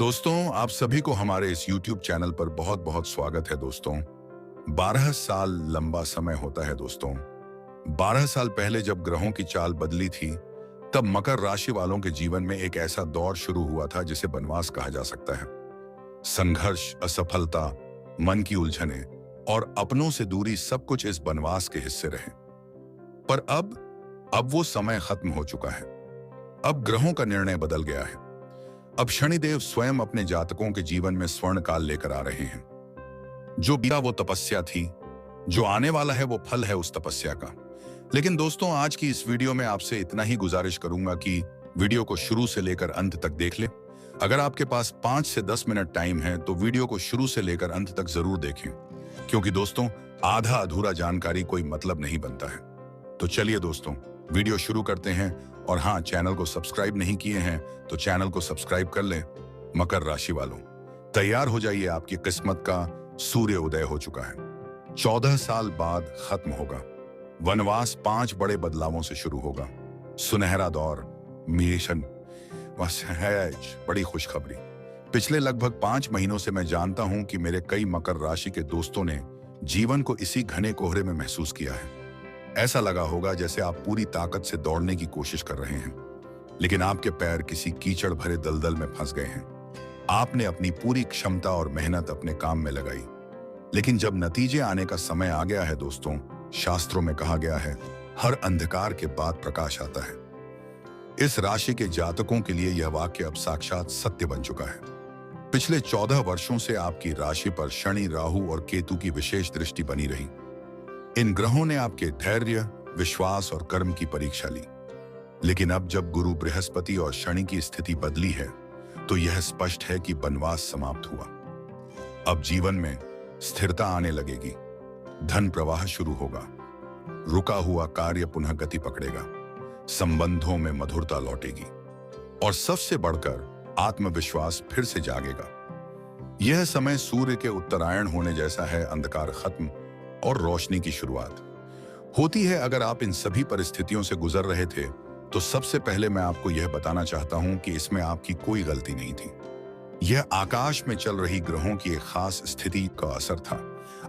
दोस्तों, आप सभी को हमारे इस YouTube चैनल पर बहुत बहुत स्वागत है दोस्तों। 12 साल लंबा समय होता है दोस्तों। 12 साल पहले जब ग्रहों की चाल बदली थी, तब मकर राशि वालों के जीवन में एक ऐसा दौर शुरू हुआ था जिसे वनवास कहा जा सकता है। संघर्ष, असफलता, मन की उलझने और अपनों से दूरी सब कुछ इस वनवास के हिस्से रहे। पर अब वो समय खत्म हो चुका है। अब ग्रहों का निर्णय बदल गया है। अब शनिदेव स्वयं अपने जातकों के जीवन में स्वर्ण काल लेकर आ रहे हैं। जो बीता वो तपस्या थी, जो आने वाला है वो फल है उस तपस्या का। लेकिन दोस्तों, आज की इस वीडियो में आपसे इतना ही गुजारिश करूंगा कि वीडियो को शुरू से लेकर अंत तक देख ले। अगर आपके पास 5 से 10 मिनट टाइम है तो वीडियो को शुरू से लेकर अंत तक जरूर देखें, क्योंकि दोस्तों आधा अधूरा जानकारी कोई मतलब नहीं बनता है। तो चलिए दोस्तों, वीडियो शुरू करते हैं। और हाँ, चैनल को सब्सक्राइब नहीं किए हैं तो चैनल को सब्सक्राइब कर लें। मकर राशि वालों, तैयार हो जाइए, आपकी किस्मत का सूर्य उदय हो चुका है। 14 साल बाद खत्म होगा वनवास। 5 बड़े बदलावों से शुरू होगा। सुनहरा दौर, मिशन, बड़ी खुशखबरी। पिछले लगभग 5 महीनों से मैं जानता हूं कि मेरे कई मकर राशि के दोस्तों ने जीवन को इसी घने कोहरे में महसूस किया है। ऐसा लगा होगा जैसे आप पूरी ताकत से दौड़ने की कोशिश कर रहे हैं, लेकिन आपके पैर किसी कीचड़ भरे दलदल में फंस गए हैं। आपने अपनी पूरी क्षमता और मेहनत अपने काम में लगाई, लेकिन जब नतीजे आने का समय आ गया है दोस्तों, शास्त्रों में कहा गया है, हर अंधकार के बाद प्रकाश आता है। इस राशि के जातकों के लिए यह वाक्य अब साक्षात सत्य बन चुका है। पिछले 14 वर्षों से आपकी राशि पर शनि, राहु और केतु की विशेष दृष्टि बनी रही। इन ग्रहों ने आपके धैर्य, विश्वास और कर्म की परीक्षा ली। लेकिन अब जब गुरु, बृहस्पति और शनि की स्थिति बदली है, तो यह स्पष्ट है कि वनवास समाप्त हुआ। अब जीवन में स्थिरता आने लगेगी, धन प्रवाह शुरू होगा, रुका हुआ कार्य पुनः गति पकड़ेगा, संबंधों में मधुरता लौटेगी और सबसे बढ़कर आत्मविश्वास फिर से जागेगा। यह समय सूर्य के उत्तरायण होने जैसा है। अंधकार खत्म और रोशनी की शुरुआत होती है। अगर आप इन सभी परिस्थितियों से गुजर रहे थे, तो सबसे पहले मैं आपको यह बताना चाहता हूं कि इसमें आपकी कोई गलती नहीं थी। यह आकाश में चल रही ग्रहों की एक खास स्थिति का असर था।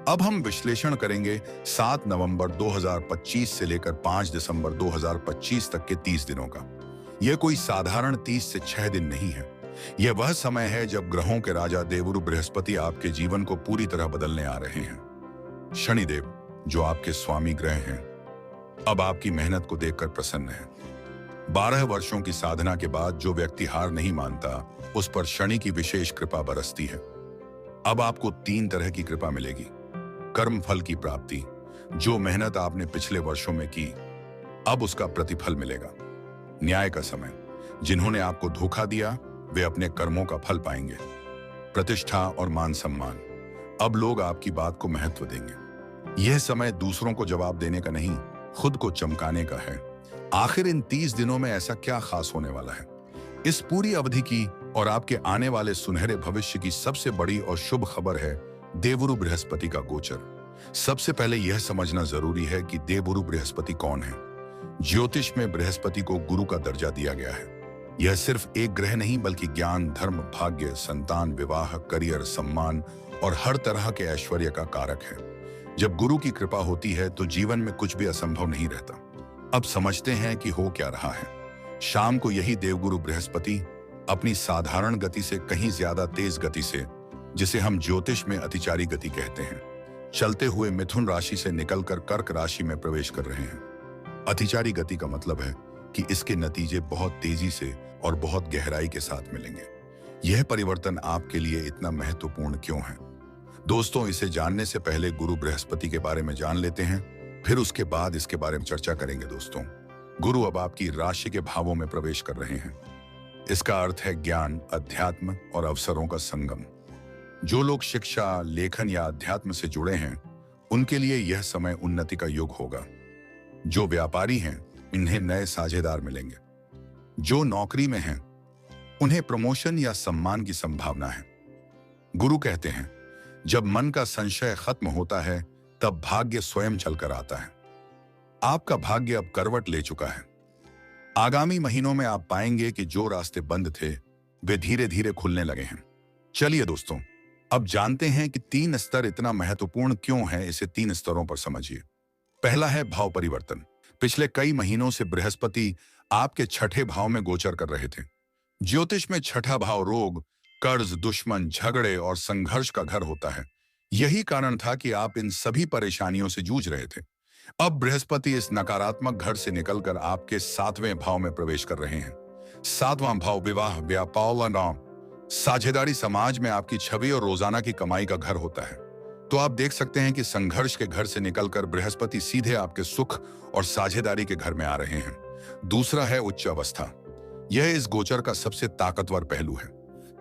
अब हम विश्लेषण करेंगे 7 नवंबर 2025 से लेकर 5 दिसंबर 2025 तक के 30 दिनों का। यह कोई साधारण 30 से 6 दिन नहीं है। यह वह समय है जब ग्रहों के राजा देवगुरु बृहस्पति आपके जीवन को पूरी तरह बदलने आ रहे हैं। शनिदेव, जो आपके स्वामी ग्रह हैं, अब आपकी मेहनत को देखकर प्रसन्न है। 12 वर्षों की साधना के बाद जो व्यक्ति हार नहीं मानता, उस पर शनि की विशेष कृपा बरसती है। अब आपको 3 तरह की कृपा मिलेगी। कर्म फल की प्राप्ति, जो मेहनत आपने पिछले वर्षों में की, अब उसका प्रतिफल मिलेगा। न्याय का समय, जिन्होंने आपको धोखा दिया, वे अपने कर्मों का फल पाएंगे। प्रतिष्ठा और मान सम्मान, अब लोग आपकी बात को महत्व देंगे। यह समय दूसरों को जवाब देने का नहीं, खुद को चमकाने का है। आखिर इन 30 दिनों में ऐसा क्या खास होने वाला है? इस पूरी अवधि की और आपके आने वाले सुनहरे भविष्य की सबसे बड़ी और शुभ खबर है देवगुरु बृहस्पति का गोचर। सबसे पहले यह समझना जरूरी है कि देवगुरु बृहस्पति कौन है। ज्योतिष में बृहस्पति को गुरु का दर्जा दिया गया है। यह सिर्फ एक ग्रह नहीं, बल्कि ज्ञान, धर्म, भाग्य, संतान, विवाह, करियर, सम्मान और हर तरह के ऐश्वर्य का कारक है। जब गुरु की कृपा होती है तो जीवन में कुछ भी असंभव नहीं रहता। अब समझते हैं कि हो क्या रहा है। शाम को यही देवगुरु बृहस्पति अपनी साधारण गति से कहीं ज्यादा तेज गति से, जिसे हम ज्योतिष में अतिचारी गति कहते हैं, चलते हुए मिथुन राशि से निकलकर कर्क राशि में प्रवेश कर रहे हैं। अतिचारी गति का मतलब है कि इसके नतीजे बहुत तेजी से और बहुत गहराई के साथ मिलेंगे। यह परिवर्तन आपके लिए इतना महत्वपूर्ण क्यों है? दोस्तों, इसे जानने से पहले गुरु बृहस्पति के बारे में जान लेते हैं, फिर उसके बाद इसके बारे में चर्चा करेंगे। दोस्तों, गुरु अब आपकी राशि के भावों में प्रवेश कर रहे हैं। इसका अर्थ है ज्ञान, अध्यात्म और अवसरों का संगम। जो लोग शिक्षा, लेखन या अध्यात्म से जुड़े हैं, उनके लिए यह समय उन्नति का युग होगा। जो व्यापारी हैं, इन्हें नए साझेदार मिलेंगे। जो नौकरी में हैं, उन्हें प्रमोशन या सम्मान की संभावना है। गुरु कहते हैं, जब मन का संशय खत्म होता है, तब भाग्य स्वयं चलकर आता है। आपका भाग्य अब करवट ले चुका है। आगामी महीनों में आप पाएंगे कि जो रास्ते बंद थे, वे धीरे धीरे खुलने लगे हैं। चलिए दोस्तों, अब जानते हैं कि 3 स्तर इतना महत्वपूर्ण क्यों है। इसे 3 स्तरों पर समझिए। पहला है भाव परिवर्तन। पिछले कई महीनों से बृहस्पति आपके छठे भाव में गोचर कर रहे थे। ज्योतिष में छठा भाव रोग, कर्ज, दुश्मन, झगड़े और संघर्ष का घर होता है। यही कारण था कि आप इन सभी परेशानियों से जूझ रहे थे। अब बृहस्पति इस नकारात्मक घर से निकलकर आपके 7वें भाव में प्रवेश कर रहे हैं। 7वां भाव विवाह, व्यापार, नाम, साझेदारी, समाज में आपकी छवि और रोजाना की कमाई का घर होता है। तो आप देख सकते हैं कि संघर्ष के घर से निकलकर बृहस्पति सीधे आपके सुख और साझेदारी के घर में आ रहे हैं। दूसरा है उच्च अवस्था। यह इस गोचर का सबसे ताकतवर पहलू है।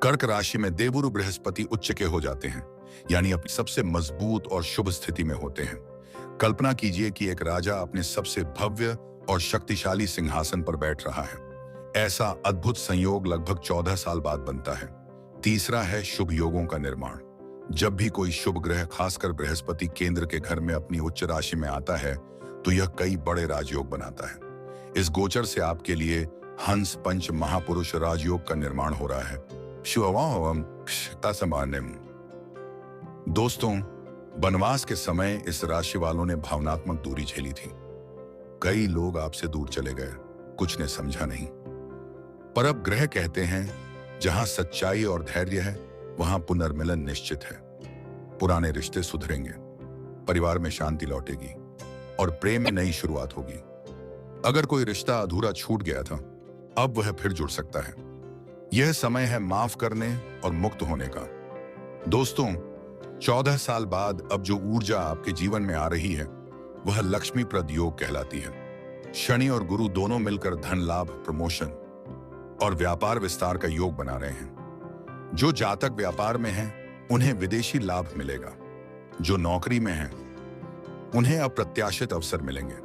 कर्क राशि में देवगुरु बृहस्पति उच्च के हो जाते हैं, यानी अपनी सबसे मजबूत और शुभ स्थिति में होते हैं। कल्पना कीजिए कि एक राजा अपने सबसे भव्य और शक्तिशाली सिंहासन पर बैठ रहा है। ऐसा अद्भुत संयोग लगभग 14 साल बाद बनता है। तीसरा है शुभ योगों का निर्माण। जब भी कोई शुभ ग्रह, खासकर बृहस्पति, केंद्र के घर में अपनी उच्च राशि में आता है तो यह कई बड़े राजयोग बनाता है। इस गोचर से आपके लिए हंस पंच महापुरुष राजयोग का निर्माण हो रहा है। दोस्तों, वनवास के समय इस राशि वालों ने भावनात्मक दूरी झेली थी। कई लोग आपसे दूर चले गए, कुछ ने समझा नहीं। पर अब ग्रह कहते हैं जहां सच्चाई और धैर्य है वहां पुनर्मिलन निश्चित है। पुराने रिश्ते सुधरेंगे, परिवार में शांति लौटेगी और प्रेम में नई शुरुआत होगी। अगर कोई रिश्ता अधूरा छूट गया था, अब वह फिर जुड़ सकता है। यह समय है माफ करने और मुक्त होने का। दोस्तों, 14 साल बाद अब जो ऊर्जा आपके जीवन में आ रही है वह लक्ष्मीप्रद योग कहलाती है। शनि और गुरु दोनों मिलकर धन लाभ, प्रमोशन और व्यापार विस्तार का योग बना रहे हैं। जो जातक व्यापार में हैं, उन्हें विदेशी लाभ मिलेगा। जो नौकरी में हैं, उन्हें अप्रत्याशित अवसर मिलेंगे।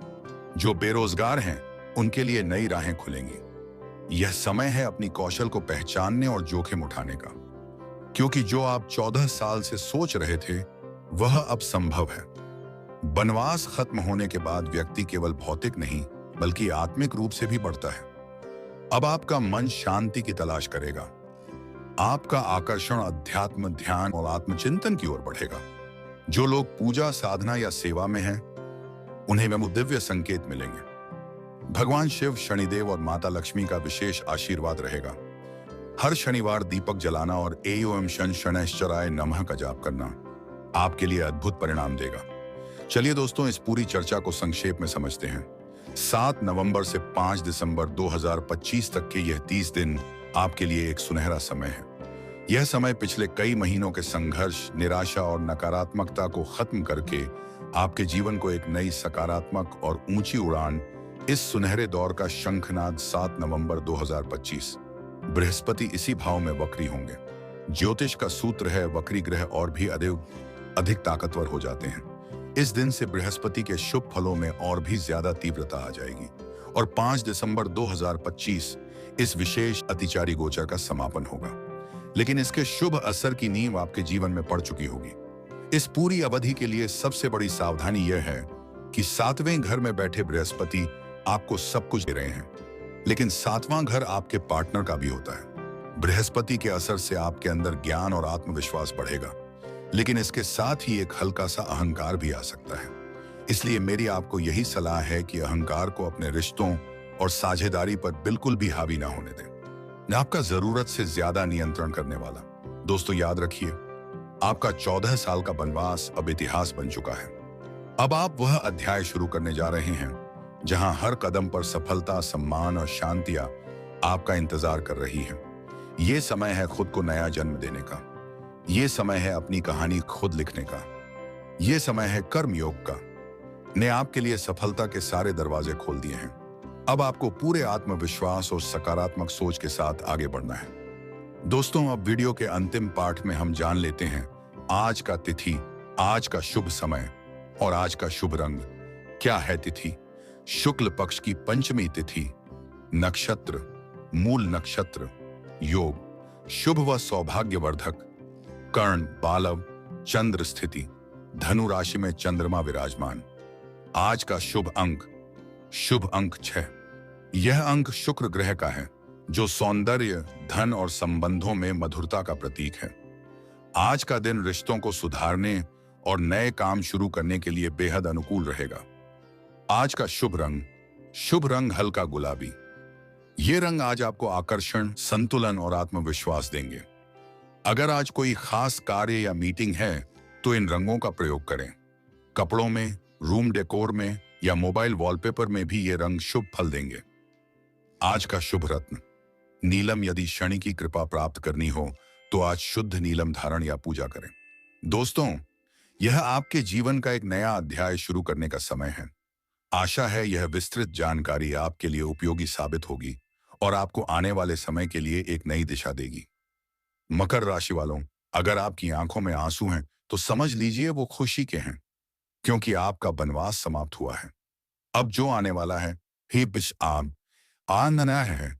जो बेरोजगार हैं, उनके लिए नई राहें खुलेंगी। यह समय है अपनी कौशल को पहचानने और जोखिम उठाने का, क्योंकि जो आप 14 साल से सोच रहे थे वह अब संभव है। वनवास खत्म होने के बाद व्यक्ति केवल भौतिक नहीं बल्कि आत्मिक रूप से भी बढ़ता है। अब आपका मन शांति की तलाश करेगा। आपका आकर्षण अध्यात्म, ध्यान और आत्मचिंतन की ओर बढ़ेगा। जो लोग पूजा, साधना या सेवा में हैं, उन्हें वे दिव्य संकेत मिलेंगे। भगवान शिव, शनिदेव और माता लक्ष्मी का विशेष आशीर्वाद रहेगा। हर शनिवार दीपक जलाना और एओम शन शनैश्चराय नमः का जाप करना आपके लिए अद्भुत परिणाम देगा। चलिए दोस्तों, इस पूरी चर्चा को संक्षेप में समझते हैं। 7 नवंबर से 5 दिसंबर 2025 तक के यह 30 दिन आपके लिए एक सुनहरा समय है। यह समय पिछले कई महीनों के संघर्ष, निराशा और नकारात्मकता को खत्म करके आपके जीवन को एक नई सकारात्मक और ऊंची उड़ान, इस सुनहरे दौर का शंखनाद 7 नवंबर 2025। बृहस्पति इसी भाव में वक्री होंगे। ज्योतिष का सूत्र है वक्री ग्रह और भी अधिक ताकतवर हो जाते हैं। इस दिन से बृहस्पति के शुभ फलों में और भी ज्यादा तीव्रता आ जाएगी और 5 दिसंबर 2025 इस विशेष अतिचारी गोचर का समापन होगा। लेकिन इसके शुभ असर की नींव आपके जीवन में पड़ चुकी होगी। इस पूरी अवधि के लिए सबसे बड़ी सावधानी यह है कि 7वें घर में बैठे बृहस्पति आपको सब कुछ दे रहे हैं, लेकिन 7वां घर आपके पार्टनर का भी होता है। बृहस्पति के असर से आपके अंदर ज्ञान और आत्मविश्वास बढ़ेगा, लेकिन इसके साथ ही एक हल्का सा अहंकार भी आ सकता है। इसलिए मेरी आपको यही सलाह है कि अहंकार को अपने रिश्तों और साझेदारी पर बिल्कुल भी हावी ना होने दें। न आपका जरूरत से ज्यादा नियंत्रण करने वाला। दोस्तों, याद रखिए, आपका 14 साल का वनवास अब इतिहास बन चुका है। अब आप वह अध्याय शुरू करने जा रहे हैं जहां हर कदम पर सफलता, सम्मान और शांतियां आपका इंतजार कर रही हैं। ये समय है खुद को नया जन्म देने का। ये समय है अपनी कहानी खुद लिखने का। ये समय है कर्म योग का। ने आपके लिए सफलता के सारे दरवाजे खोल दिए हैं। अब आपको पूरे आत्मविश्वास और सकारात्मक सोच के साथ आगे बढ़ना है। दोस्तों, अब वीडियो के अंतिम पार्ट में हम जान लेते हैं आज का तिथि, आज का शुभ समय और आज का शुभ रंग क्या है। तिथि शुक्ल पक्ष की पंचमी तिथि, नक्षत्र मूल नक्षत्र, योग शुभ व सौभाग्यवर्धक, कर्ण बालव, चंद्र स्थिति धनु राशि में चंद्रमा विराजमान। आज का शुभ अंक 6। यह अंक शुक्र ग्रह का है जो सौंदर्य, धन और संबंधों में मधुरता का प्रतीक है। आज का दिन रिश्तों को सुधारने और नए काम शुरू करने के लिए बेहद अनुकूल रहेगा। आज का शुभ रंग हल्का गुलाबी। ये रंग आज आपको आकर्षण, संतुलन और आत्मविश्वास देंगे। अगर आज कोई खास कार्य या मीटिंग है, तो इन रंगों का प्रयोग करें। कपड़ों में, रूम डेकोर में या मोबाइल वॉलपेपर में भी ये रंग शुभ फल देंगे। आज का शुभ रत्न नीलम। यदि शनि की कृपा प्राप्त करनी हो तो आज शुद्ध नीलम धारण या पूजा करें। दोस्तों, यह आपके जीवन का एक नया अध्याय शुरू करने का समय है। आशा है यह विस्तृत जानकारी आपके लिए उपयोगी साबित होगी और आपको आने वाले समय के लिए एक नई दिशा देगी। मकर राशि वालों, अगर आपकी आंखों में आंसू हैं तो समझ लीजिए वो खुशी के हैं, क्योंकि आपका वनवास समाप्त हुआ है। अब जो आने वाला है, ही बिश आना है,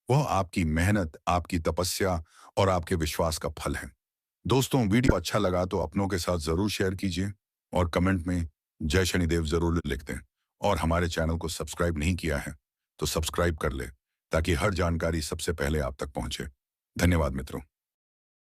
वह आपकी मेहनत, आपकी तपस्या और आपके विश्वास का फल है। दोस्तों, वीडियो अच्छा लगा तो अपनों के साथ जरूर शेयर कीजिए और कमेंट में जय शनिदेव जरूर लिख दें। और हमारे चैनल को सब्सक्राइब नहीं किया है तो सब्सक्राइब कर ले, ताकि हर जानकारी सबसे पहले आप तक पहुंचे। धन्यवाद मित्रों।